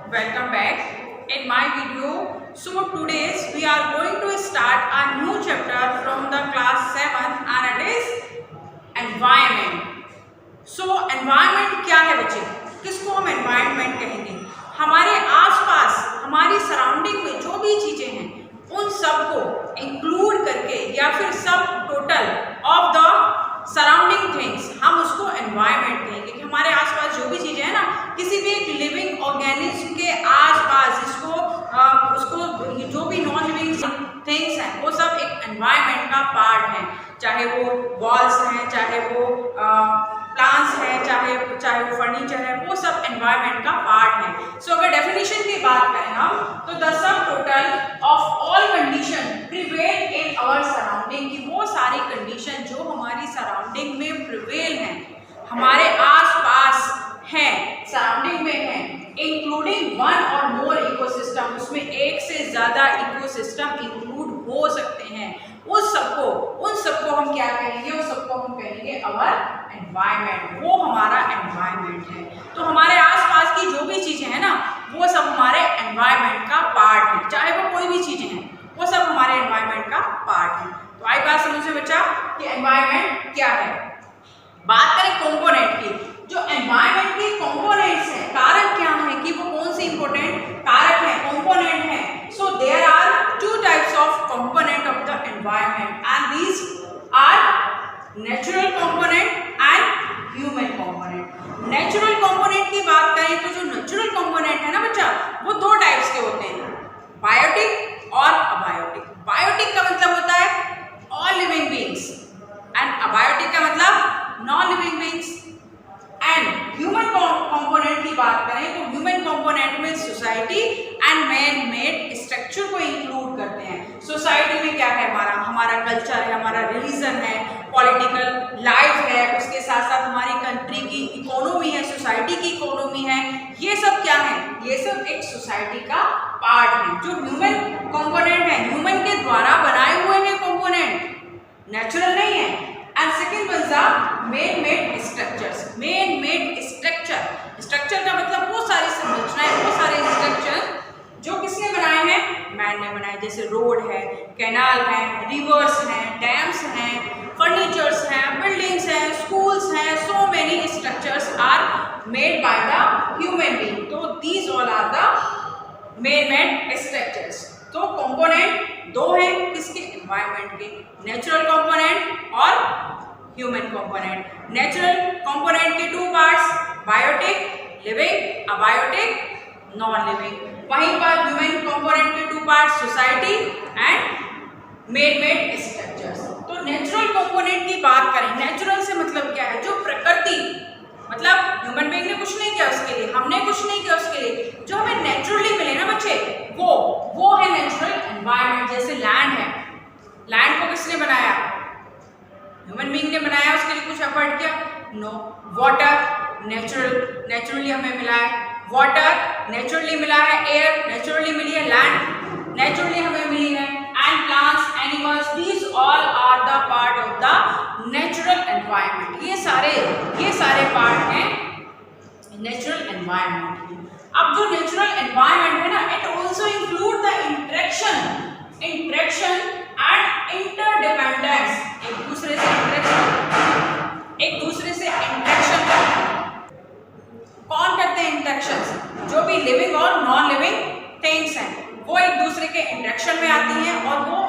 welcome back in my video. So today's we are going to start a new chapter from the class 7 and it is environment. So environment क्या है बच्चे, किसको हम environment कहेंगे? हमारे आसपास हमारी सराउंडिंग में जो भी चीजें हैं उन सबको इंक्लूड करके या फिर सब total of the surrounding things हम उसको एनवायरनमेंट कहेंगे कि हमारे आसपास जो भी चीज़ें हैं ना, किसी भी एक लिविंग ऑर्गेनिज्म के आसपास इसको उसको जो भी नॉन लिविंग थिंग्स हैं वो सब एक एनवायरनमेंट का पार्ट है, चाहे वो वॉल्स हैं, चाहे वो प्लांट्स हैं, चाहे वो फर्नीचर है, वो सब एनवायरनमेंट का पार्ट है। सो अगर डेफिनेशन की बात करें हम तो the sum total of all condition prevail in our surrounding, की वो सारी कंडीशन जो हमारी सराउंडिंग में प्रिवेल हैं, हमारे आसपास हैं, सराउंडिंग में हैं, इंक्लूडिंग वन और मोर इकोसिस्टम, उसमें एक से ज़्यादा इकोसिस्टम इंक्लूड हो सकते हैं, उन सबको हम क्या कहेंगे? उस सबको हम कहेंगे अवर एनवायरनमेंट। वो हमारा एनवायरनमेंट है। तो हमारे आसपास की जो भी चीज़ें हैं ना, वो सब हमारे एनवायरनमेंट का पार्ट है, चाहे वो कोई भी चीज़ें हैं, वो सब हमारे एनवायरनमेंट का पार्ट है। तो आई बात समझ में बच्चा कि एनवायरनमेंट क्या है। बात करें कंपोनेंट की, जो एनवायरनमेंट के कंपोनेंट्स हैं, कारक क्या है कि वो कौन से इंपॉर्टेंट कारक हैं, कंपोनेंट हैं। So there are two types of component of the environment and these are natural component and human component. Natural component की बात करें तो जो नेचुरल कंपोनेंट है ना बच्चा, वो दो टाइप्स के होते हैं, बायोटिक और अबायोटिक। बायोटिक का मतलब होता है all living beings and abiotic का मतलब non living beings. And human component की बात करें तो ह्यूमन कंपोनेंट में society and man made structure को इंक्लूड करते हैं। सोसाइटी में क्या है? हमारा कल्चर है, हमारा रिलीजन है, पॉलिटिकल लाइफ है, उसके साथ साथ हमारी कंट्री की इकोनॉमी है, सोसाइटी की इकोनॉमी है, ये सब क्या है? ये सब एक सोसाइटी का पार्ट है। जो ह्यूमन कंपोनेंट है, ह्यूमन के द्वारा बनाए हुए हैं कंपोनेंट, नेचुरल नहीं है। And second one the man made structures. Man made structure का मतलब वो सारी संरचनाएं, वो सारे स्ट्रक्चर जो किसने बनाए हैं? मैन ने बनाए, जैसे रोड है, कैनाल है, रिवर्स हैं, डैम्स हैं, फर्नीचर्स हैं, बिल्डिंग्स हैं, स्कूल्स हैं, so many structures are made by the human being. तो these all are the man made structures. तो कंपोनेंट दो हैं किसके? एनवायरनमेंट के, नेचुरल कंपोनेंट और ह्यूमन कंपोनेंट। नेचुरल कंपोनेंट के two parts, biotic living, abiotic non living. वहीं पर ह्यूमन कंपोनेंट के two parts, society and man made structures. तो नेचुरल कंपोनेंट की बात करें, नेचुरल से मतलब क्या है? जो प्रकृति, मतलब ह्यूमन बीइंग ने कुछ नहीं किया उसके लिए, हमने कुछ नहीं किया उसके लिए, जो हमें नेचुरली मिले ना बच्चे, वो है नेचुरल एनवायरनमेंट। जैसे लैंड है, लैंड को किसने बनाया? ह्यूमन बीइंग ने बनाया, उसके लिए कुछ एफर्ट किया? नो। वाटर नेचुरली हमें मिला है, वाटर नेचुरली मिला है, एयर नेचुरली मिली है, लैंड नेचुरली हमें मिली है, and plants, animals, these all are the part of the natural environment. ये सारे पार्ट हैं नेचुरल एनवायरनमेंट की। अब जो नेचुरल एनवायरनमेंट है ना, it also include the interaction and interdependence. एक दूसरे से इंटरेक्शन कौन करते हैं? इंटरेक्शंस जो भी लिविंग और नॉन लिविंग थिंग्स हैं, वो एक दूसरे के इंटरेक्शन में आती हैं और वो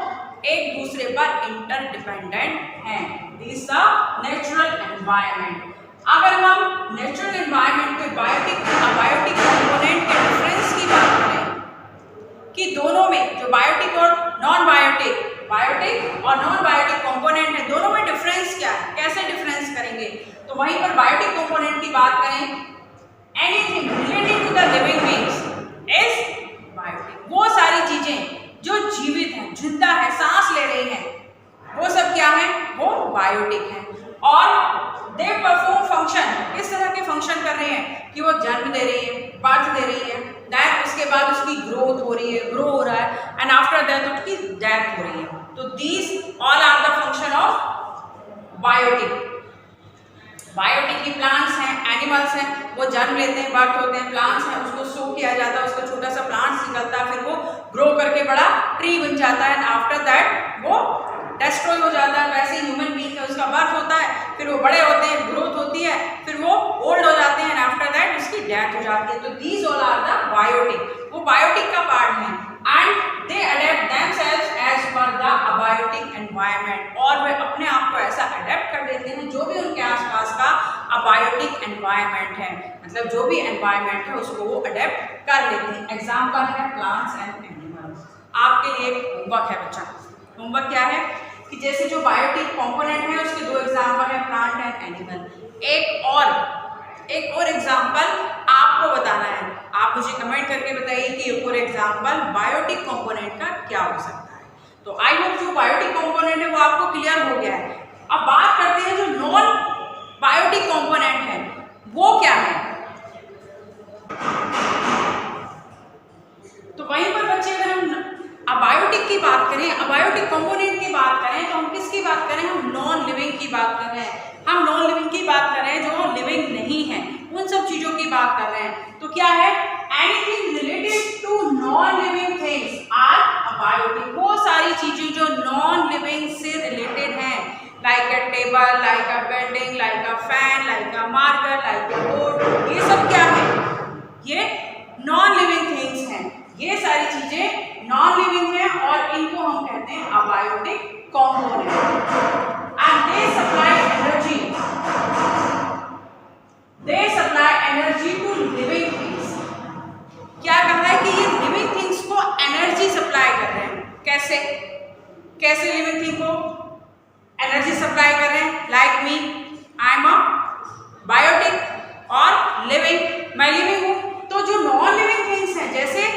एक दूसरे पर इंटरडिपेंडेंट हैं। This the natural environment. अगर हम नेचुरल एनवायरनमेंट के बायोटिक और अबायोटिक कंपोनेंट के डिफरेंस की बात करें कि दोनों में जो बायोटिक और नॉन बायोटिक कंपोनेंट है, दोनों में डिफरेंस क्या है, कैसे डिफरेंस करेंगे? तो वहीं पर बायोटिक कंपोनेंट की बात करें, anything related to the living beings is biotic. वो सारी चीजें जो जीवित हैं, जिंदा है, सांस ले रही हैं, वो सब क्या है? वो बायोटिक हैं। और दे परफॉर्म फंक्शन, किस तरह के फंक्शन कर रहे हैं कि वो जन्म दे रही है, बर्थ दे रही है, दैट उसके बाद उसकी ग्रोथ हो रही है, ग्रो हो रहा है, एंड आफ्टर दैट उसकी डेथ हो रही है। तो these all are the function of biotic. Biotic की प्लांट्स हैं, एनिमल्स हैं, वो जन्म लेते हैं, बर्थ होते हैं, प्लांट्स हैं, उसको सो किया जाता है, उसका छोटा सा प्लांट निकलता है, फिर वो ग्रो करके बड़ा ट्री बन जाता है, एंड आफ्टर दैट वो डेस्ट्रॉय हो जाता है। वैसे ह्यूमन बीइंग है, उसका बर्थ होता है, फिर वो बड़े होते हैं, ग्रोथ होती है, फिर वो ओल्ड हो जाते हैं, एंड आफ्टर दैट उसकी डेथ हो जाती है। तो these all are the biotic, वो बायोटिक का पार्ट है, and they adapt themselves as per the abiotic environment, और वे अपने आप को ऐसा अडेप्ट कर लेते हैं जो भी उनके आसपास का अबायोटिक एनवायरनमेंट है, मतलब जो भी एनवायरनमेंट है उसको वो अडेप्ट कर लेते हैं। एग्जाम्पल है प्लांट्स एंड एनिमल्स। आपके लिए एक होमवर्क है बच्चा। होमवर्क क्या है कि जैसे जो बायोटिक कंपोनेंट है उसके दो एग्जाम्पल है, प्लांट एंड एनिमल। एक और एग्जाम्पल आपको बताना है। आप मुझे कमेंट करके बताइए कि एक और एग्जाम्पल बायोटिक कंपोनेंट का क्या हो सकता है। तो आई होप जो बायोटिक कंपोनेंट है वो आपको क्लियर हो गया है। अब बात करते हैं जो नॉन बायोटिक कंपोनेंट है वो क्या है। तो वहीं पर बच्चे अगर हम अबायोटिक की बात करें, अबायोटिक कंपोनेंट की बात करें, तो हम किसकी बात करें, हम नॉन लिविंग की बात कर रहे हैं। हम नॉन लिविंग की बात कर रहे हैं जो लिविंग नहीं है, उन सब चीजों की बात कर रहे हैं। तो क्या है, anything related to non living things are abiotic. वो सारी चीजें जो नॉन लिविंग से रिलेटेड हैं, like a table, like a building, like a fan, like a marker, like a board, ये सब क्या है, ये नॉन लिविंग थिंग्स हैं। ये सारी चीजें नॉन लिविंग है और इनको हम कहते हैं abiotic component. And they supply energy to living things. क्या कहा है कि ये लिविंग थिंग्स को एनर्जी सप्लाई कर रहे हैं। कैसे लिविंग थिंग को एनर्जी सप्लाई कर रहे हैं। Like me, I am a biotic और लिविंग, मैं लिविंग हूं। तो जो नॉन लिविंग थिंग्स हैं जैसे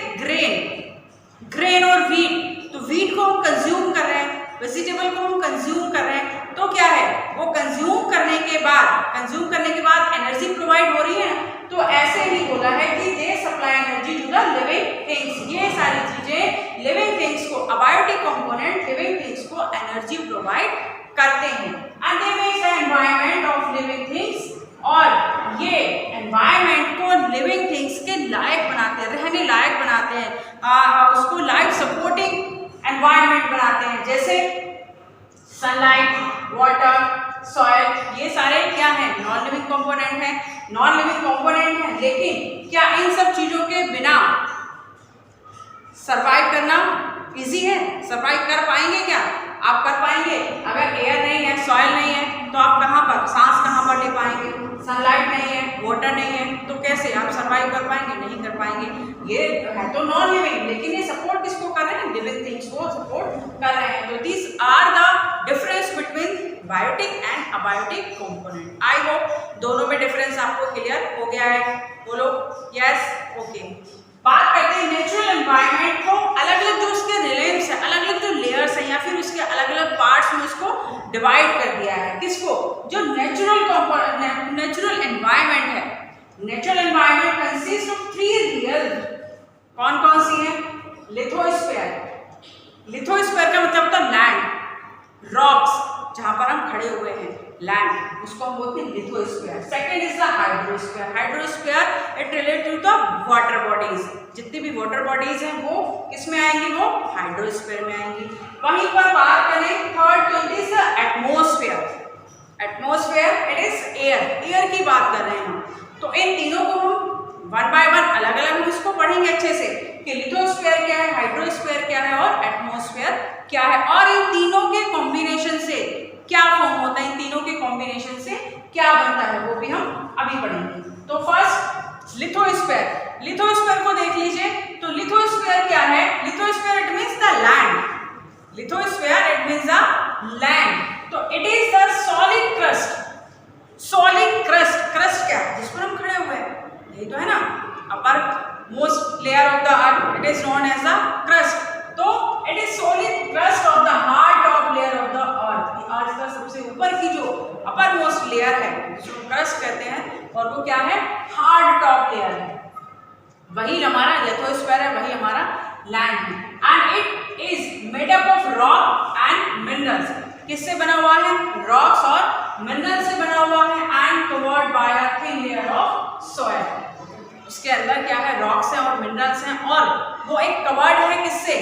ग्रेन और वीट, तो वीट को हम कंज्यूम कर रहे हैं, वेजिटेबल को हम कंज्यूम कर रहे हैं, तो क्या है वो कंज्यूम करने के बाद एनर्जी प्रोवाइड हो रही है। तो ऐसे ही बोला है कि they supply energy to the living things. ये सारी चीजें लिविंग थिंग्स को, अबायोटिक कंपोनेंट लिविंग थिंग्स को एनर्जी प्रोवाइड करते हैं। And they make the environment of living things, और ये एनवायरनमेंट को लिविंग थिंग्स के लायक बनाते हैं, रहने लायक बनाते हैं, उसको लाइफ सपोर्टिंग एनवायरनमेंट बनाते हैं। जैसे सनलाइट, वाटर, सॉइल, ये सारे क्या हैं, नॉन लिविंग कंपोनेंट हैं, नॉन लिविंग कंपोनेंट हैं। लेकिन क्या इन सब चीजों के बिना सरवाइव करना इजी है? सरवाइव कर पाएंगे क्या? आप कर पाएंगे? अगर एयर नहीं है, सॉइल नहीं है, तो आप कहाँ पर सांस कहाँ पर ले पाएंगे? सनलाइट नहीं है, वाटर नहीं है, तो कैसे आप सरवाइव कर पाएंगे? नहीं कर पाएंगे। ये है तो नॉन लिविंग, लेकिन ये सपोर्ट किसको कर रहे हैं? लिविंग थिंग्स को सपोर्ट कर रहे हैं। तो this are the difference between biotic and abiotic component. I hope दोनों में डिफरेंस आपको क्लियर हो गया है। बोलो यस, ओके। बात करते हैं नेचुरल एनवायरनमेंट को, अलग अलग जो उसके रिलेम्स है, अलग अलग जो लेयर्स है या फिर उसके अलग अलग पार्ट्स में उसको डिवाइड कर दिया है। किसको? जो नेचुरल एनवायरनमेंट है। Natural environment consist of 3 real, कौन कौन सी है? लिथोस्फीयर का मतलब होता है लैंड, रॉक्स जहां पर हम खड़े हुए हैं, लैंड, उसको हम बोलते हैं lithosphere. Second is the hydrosphere. Hydrosphere it relate to the water bodies. जितनी भी वाटर बॉडीज हैं वो किस में आएंगी? वो हाइड्रोस्फीयर में आएंगी। वहीं पर बात करें थर्ड, तो it is atmosphere. Atmosphere it is air की बात कर रहे हैं हम। तो इन तीनों को हम वन बाय वन अलग अलग हम इसको पढ़ेंगे अच्छे से कि लिथोस्फीयर क्या है, हाइड्रोस्फीयर क्या है और एटमॉस्फेयर क्या है, और इन तीनों के कॉम्बिनेशन से क्या फॉर्म होता है, इन तीनों के कॉम्बिनेशन से क्या बनता है, वो भी हम अभी पढ़ेंगे। तो फर्स्ट लिथोस्फीयर। लिथोस्फीयर को देख लीजिए। तो लिथोस्फीयर क्या है? Lithosphere it means the land. Lithosphere it means the land. तो it is the solid crust. Solid crust क्या है? जिस पर हम खड़े हुए हैं, यही तो है ना, uppermost layer of the earth, it is known as the crust. तो it is solid crust of the hard top layer of the earth. Earth का सबसे ऊपर की जो अपर मोस्ट लेयर है जिसको क्रस्ट कहते हैं, और वो क्या है? हार्ड टॉप लेयर है। वही हमारा लिथोस्फीयर है, वही हमारा लैंड है। And it is made up of rock and minerals. किससे बना हुआ है? रॉक्स और मिनरल से बना हुआ है। एंड उसके अंदर क्या है, रॉक्स हैं और मिनरल्स हैं, और वो एक कवर्ड है किससे,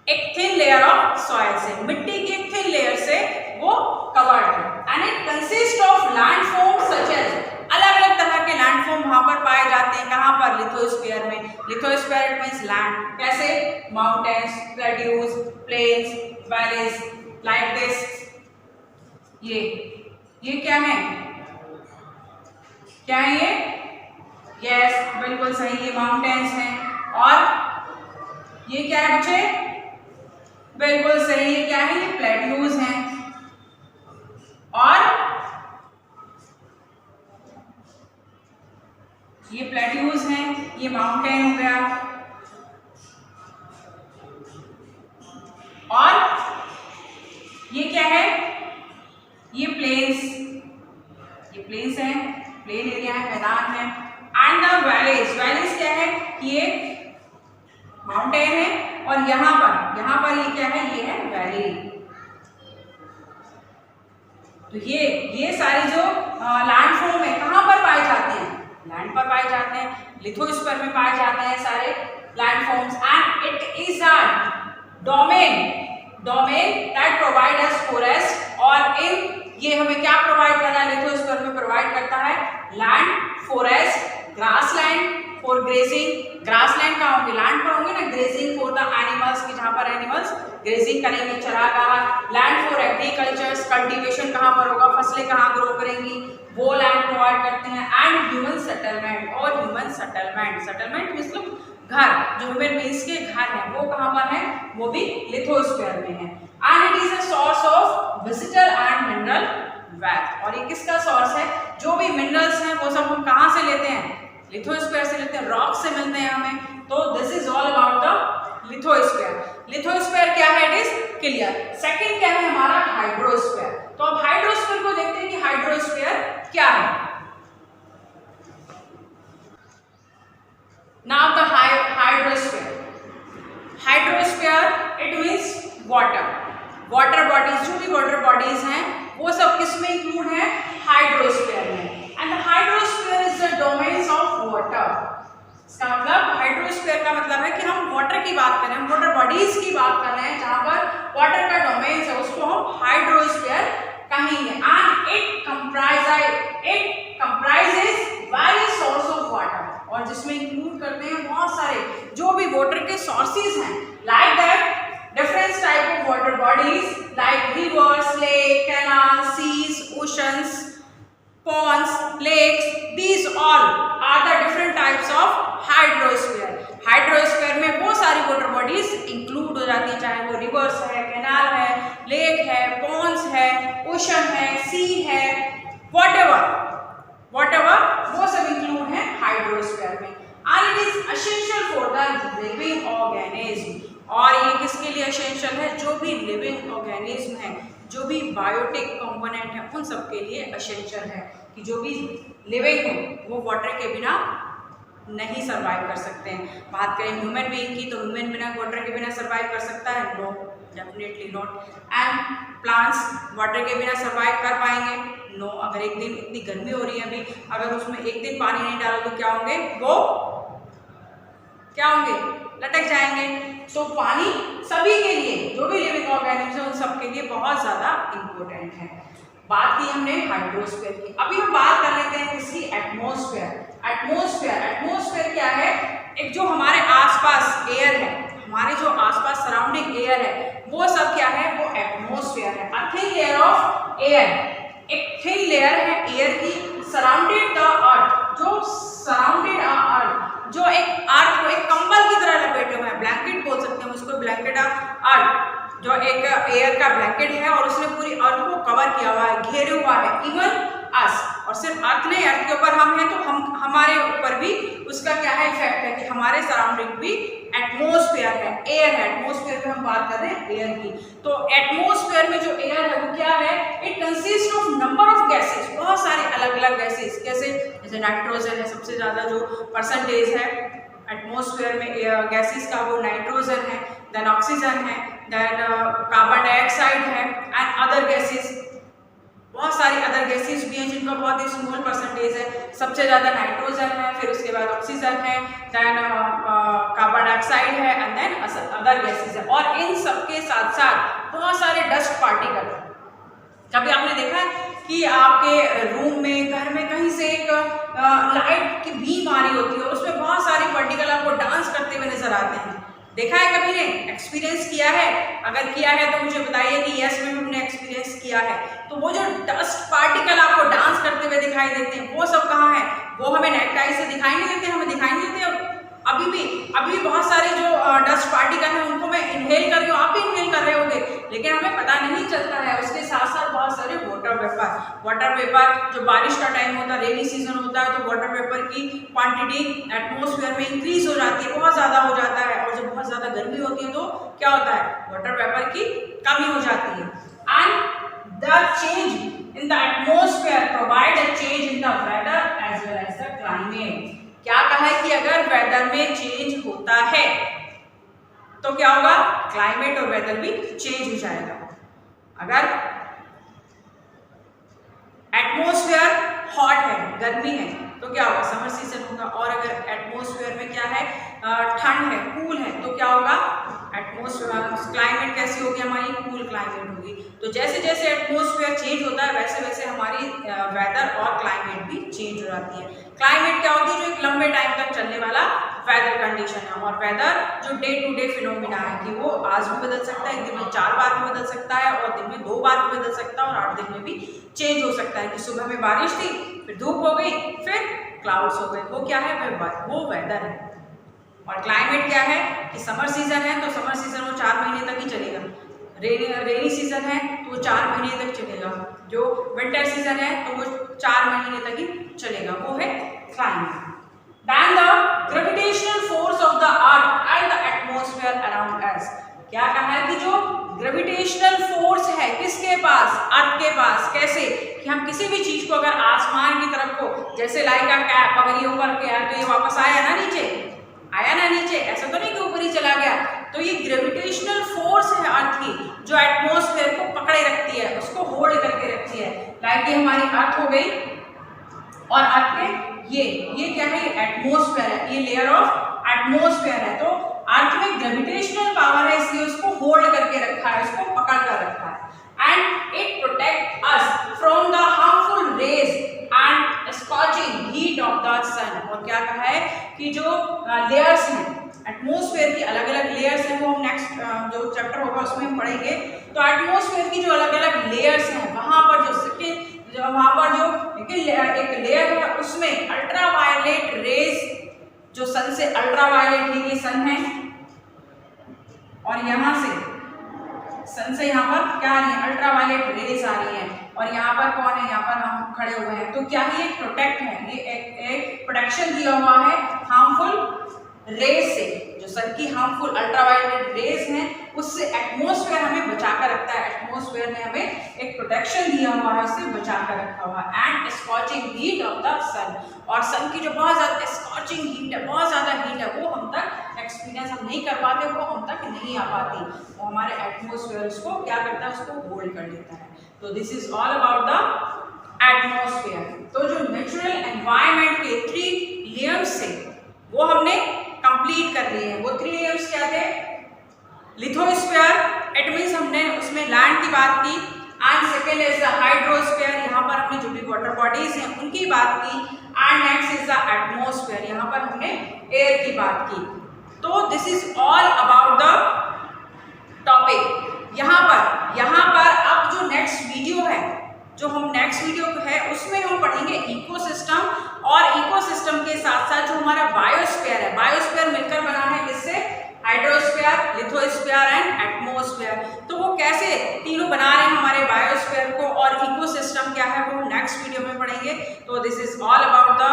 एक थिन लेयर ऑफ सॉइल से, मिट्टी की एक थिन लेयर से वो कवर्ड है। And it consist of landform such as, अलग अलग तरह के लैंडफॉर्म वहां पर पाए जाते हैं, कहां पर, लिथोस्फीयर में। लिथोस्फीयर इट मींस लैंड, कैसे, mountains, plateaus, plains, valleys, like this. ये क्या है, क्या है ये, यस बिल्कुल सही, ये माउंटेन्स हैं। और ये क्या है बच्चे, बिल्कुल सही, ये क्या है, ये प्लेट्यूज हैं। और ये प्लेट्यूज हैं, ये माउंटेन हो गया। और ये क्या है, ये प्लेन्स, ये प्लेन्स हैं, प्लेन एरिया है, मैदान है। एंड द वैलीज, वैलीज क्या है, ये माउंटेन है, और यहाँ पर ये क्या है, ये है वैली। तो ये सारी जो लैंडफॉर्म है कहाँ पर पाए जाते हैं, लैंड पर पाए जाते हैं, लिथोस्फीयर में पाए जाते हैं सारे landforms. And it is a domain that provide us forest, और ये हमें क्या प्रोवाइड कर रहा है, लिथोस्फीयर में प्रोवाइड करता है land, forest, grassland for grazing. Grassland कहाँ होंगे, लैंड पर होंगे ना, ग्रेजिंग फॉर द एनिमल्स, की जहाँ पर एनिमल्स ग्रेजिंग करेंगे, चरागाह। लैंड फॉर एग्रीकल्चर, कल्टीवेशन कहाँ पर होगा, फसलें कहाँ ग्रो करेंगी, वो लैंड प्रोवाइड करते हैं। एंड ह्यूमन सेटलमेंट, और ह्यूमन सेटलमेंट मतलब घर, जो ह्यूमन बीइंग्स के घर हैं वो कहाँ पर है, वो भी लिथोस्फीयर में है। And it is a source of vegetable and mineral wealth, और ये किसका सोर्स है, जो भी मिनरल्स हैं वो सब हम कहाँ से लेते हैं, लिथोस्फीयर से लेते हैं, रॉक से मिलते हैं हमें। तो this is all about the lithosphere. Lithosphere क्या है, इट इज क्लियर। सेकंड क्या है हमारा, हाइड्रोस्फीयर। तो अब हाइड्रोस्फीयर को देखते हैं कि हाइड्रोस्फीयर क्या है। Now the hydrosphere, it means water bodies, जो भी वाटर बॉडीज हैं वो सब किसमें इंक्लूड है, हाइड्रोस्फीयर में। And the hydrosphere is the domains of water. इसका मतलब, हाइड्रोस्फीयर का मतलब है कि हम वाटर की बात कर रहे हैं, वाटर बॉडीज की बात कर रहे हैं, जहां पर वाटर का डोमेन्स है उसको हम हाइड्रोस्फीयर कहेंगे। And it comprises various source of water, और जिसमें इंक्लूड करते हैं बहुत सारे जो भी वाटर के सोर्सेज हैं, like that different type of water bodies like rivers, lake, canals, seas, oceans, ponds, lakes. These all are the different types of hydrosphere. Hydrosphere में बहुत सारी water bodies include हो जाती हैं, चाहे वो rivers है, canal है, lake है, ponds है, ocean है, sea है, whatever वो सब include है hydrosphere में। And it is essential for the living organism. और ये किसके लिए एसेंशियल है, जो भी लिविंग ऑर्गेनिज्म है, जो भी बायोटिक कंपोनेंट है, उन सब के लिए एसेंशियल है कि जो भी लिविंग हो वो वाटर के बिना नहीं सर्वाइव कर सकते हैं। बात करें ह्यूमन बीइंग की, तो ह्यूमन बिना वाटर के बिना सर्वाइव कर सकता है, no, definitely not. And plants water के बिना सर्वाइव कर पाएंगे, नो। अगर एक दिन इतनी गर्मी हो रही है अभी, अगर उसमें एक दिन पानी नहीं डालो तो क्या होंगे, वो क्या होंगे, लटक जाएंगे। तो पानी सभी के लिए, जो भी लिविंग ऑर्गेनिज्म है उन सब के लिए बहुत ज़्यादा इम्पोर्टेंट है। बात की हमने हाइड्रोस्फीयर की, अभी हम बात कर लेते हैं किसकी, एटमॉस्फेयर। एटमॉस्फेयर क्या है, एक जो हमारे आसपास एयर है, हमारे जो आसपास सराउंडिंग एयर है वो सब क्या है, वो एटमॉस्फेयर है। A thin layer of air, एक थिन लेयर है एयर की, सराउंडेड द अर्थ, जो सराउंडेड अर्थ, जो एक अर्थ को एक कंबल की तरह लपेटे हुए हैं, ब्लैंकेट बोल सकते हैं उसको, ब्लैंकेट अर्थ, जो एक एयर का ब्लैंकेट है और उसने पूरी अर्थ को कवर किया हुआ है, घेरे हुआ है। इवन अस, और सिर्फ अर्थ नहीं, अर्थ के ऊपर हम हैं तो हमारे ऊपर भी उसका क्या है, इफेक्ट है कि हमारे सराउंडिंग भी एटमॉस्फेयर है, एयर है। एटमॉस्फेयर में हम बात कर रहे हैं एयर की। तो एटमॉस्फेयर में जो एयर है वो क्या है, it consist of number of gases, बहुत सारे अलग अलग गैसेस, जैसे नाइट्रोजन है, सबसे ज़्यादा जो परसेंटेज है एटमॉस्फेयर में गैसेस का वो नाइट्रोजन है, देन ऑक्सीजन है, देन कार्बन डाइऑक्साइड है, एंड अदर गैसेस बहुत सारी अदर गैसेस भी हैं जिनका बहुत ही स्मॉल परसेंटेज है। सबसे ज़्यादा नाइट्रोजन है, फिर उसके बाद ऑक्सीजन है, देन कार्बन डाइऑक्साइड है एंड देन अदर गैसेस है। और इन सबके साथ साथ बहुत सारे डस्ट पार्टिकल। कभी आपने देखा है कि आपके रूम में, घर में कहीं से एक लाइट की बीम आ रही होती है और उसमें बहुत सारे पार्टिकल आपको डांस करते हुए नजर आते हैं? देखा है कभी ने? एक्सपीरियंस किया है? अगर किया है तो मुझे बताइए कि यस मैम हमने एक्सपीरियंस किया है। तो वो जो डस्ट पार्टिकल आपको डांस करते हुए दिखाई देते हैं वो सब कहाँ है? वो हमें नेक्ड आई से दिखाई नहीं देते, हमें दिखाई नहीं देते। अभी भी बहुत सारे जो डस्ट पार्टिकल हैं उनको मैं इनहेल कर रही हूँ, आप भी इनहेल कर रहे होंगे, लेकिन हमें पता नहीं चलता है। उसके साथ साथ बहुत सारे वाटर वेपर जो बारिश का टाइम होता है, रेनी सीजन होता है, तो वाटर वेपर की क्वांटिटी एटमॉस्फेयर में इंक्रीज हो जाती है, बहुत ज़्यादा हो जाता है। और जब बहुत ज़्यादा गर्मी होती है तो क्या होता है? वाटर वेपर की कमी हो जाती है। And the change in the atmosphere provide a change in the weather as well as the climate. क्या कहा है कि अगर वेदर में चेंज होता है तो क्या होगा? क्लाइमेट और वेदर भी चेंज हो जाएगा। अगर एटमॉस्फेयर हॉट है, गर्मी है, तो क्या होगा? समर सीजन होगा। और अगर एटमॉस्फेयर में क्या है? ठंड है, कूल है, तो क्या होगा? एटमॉस्फेयर क्लाइमेट कैसी होगी? हमारी कूल क्लाइमेट होगी। तो जैसे जैसे एटमॉस्फेयर चेंज होता है वैसे वैसे हमारी वेदर और क्लाइमेट भी चेंज हो जाती है। क्लाइमेट क्या होती है? जो एक लंबे टाइम तक चलने वाला वेदर कंडीशन है। और वेदर जो डे टू डे फिनोमिना है कि वो आज भी बदल सकता है, एक दिन में 4 बार भी बदल सकता है और दिन में 2 बार भी बदल सकता है और 8 दिन में भी चेंज हो सकता है कि सुबह में बारिश थी, फिर धूप हो गई, फिर क्लाउड्स हो गए। वो क्या है? वो वेदर है। और क्लाइमेट क्या है कि समर सीजन है तो समर सीजन वो 4 महीने तक ही चलेगा। रेनी सीजन है तो वो 4 महीने तक चलेगा। जो विंटर सीजन है तो वो 4 महीने तक ही चलेगा, वो है climate. Then the gravitational force of the earth and the atmosphere around us। क्या कहा है कि जो ग्रेविटेशनल फोर्स है किसके पास? अर्थ के पास। कैसे? कि हम किसी भी चीज को अगर आसमान की तरफ को, जैसे लाइक का कैप अगर ये ऊपर गया तो ये वापस आया ना नीचे, आया ना नीचे, ऐसा तो नहीं कि ऊपर ही चला गया। तो ये ग्रेविटेशनल फोर्स है अर्थ की जो एटमॉस्फेयर को पकड़े रखती है, उसको होल्ड करके रखती है। लाइक ये हमारी अर्थ हो गई और अर्थ के ये क्या है? एटमॉस्फेयर है, ये लेयर ऑफ एटमॉस्फेयर है। तो अर्थ में ग्रेविटेशनल पावर है इसलिए उसको होल्ड करके रखा है, उसको पकड़ कर रखा है। And it protect us from the harmful rays and scorching heat of the sun. और क्या कहा है कि जो लेयर्स हैं एटमॉस्फेयर की, अलग अलग लेयर्स हैं, वो हम नेक्स्ट जो चैप्टर होगा उसमें हम पढ़ेंगे। तो एटमॉस्फेयर की जो अलग अलग लेयर्स हैं वहां पर वहां पर जो एक लेयर है उसमें अल्ट्रावायलेट रेज, जो सन से अल्ट्रावायलेट है, ये सन है और यहाँ से सन से यहाँ पर क्या आ रही है? अल्ट्रावायलेट रेज आ रही है। और यहाँ पर कौन है? यहाँ पर हम खड़े हुए हैं। तो क्या है? ये प्रोटेक्ट है, ये एक प्रोटेक्शन दिया हुआ है हार्मफुल रेज से। जो सन की हार्मफुल अल्ट्रावायलेट रेज हैं उससे एटमॉस्फेयर हमें बचा कर रखता है। एटमॉस्फेयर ने हमें एक प्रोटेक्शन दिया हुआ है, उससे बचा कर रखा हुआ है। And scorching heat of the sun. और सन की जो बहुत ज्यादा स्कॉचिंग हीट है, बहुत ज्यादा हीट है, वो हम तक एक्सपीरियंस हम नहीं कर पाते, वो हम तक नहीं आ पाती। वो हमारे एटमॉस्फेयर उसको क्या करता है? उसको होल्ड कर लेता है। तो this is all about the atmosphere. तो जो नेचुरल एनवायरनमेंट के 3 लेयर्स थे वो हमने कंप्लीट कर लिए हैं। वो 3 लेयर्स क्या थे? लिथोस्फीयर, इट मींस हमने उसमें लैंड की बात की। And second is the hydrosphere, यहाँ पर हमने जो भी वाटर बॉडीज हैं उनकी बात की। And next is the atmosphere, यहाँ पर हमने एयर की बात की। तो this is all about the topic. यहाँ पर अब जो नेक्स्ट वीडियो है, जो हम नेक्स्ट वीडियो है उसमें हम पढ़ेंगे इकोसिस्टम। और इकोसिस्टम के साथ साथ जो हमारा बायोस्फीयर है, बायोस्फीयर मिलकर बना है किससे? Hydrosphere, lithosphere and atmosphere. तो वो कैसे तीनों बना रहे हैं हमारे बायोस्फीयर को, और इकोसिस्टम क्या है वो नेक्स्ट वीडियो में पढ़ेंगे। तो this is all about the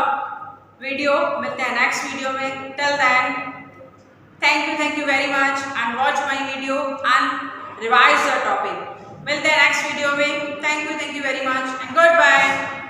video. मिलते हैं नेक्स्ट वीडियो में। Till then thank you very much and watch my video and revise the topic. मिलते हैं नेक्स्ट वीडियो में। Thank you very much and good bye.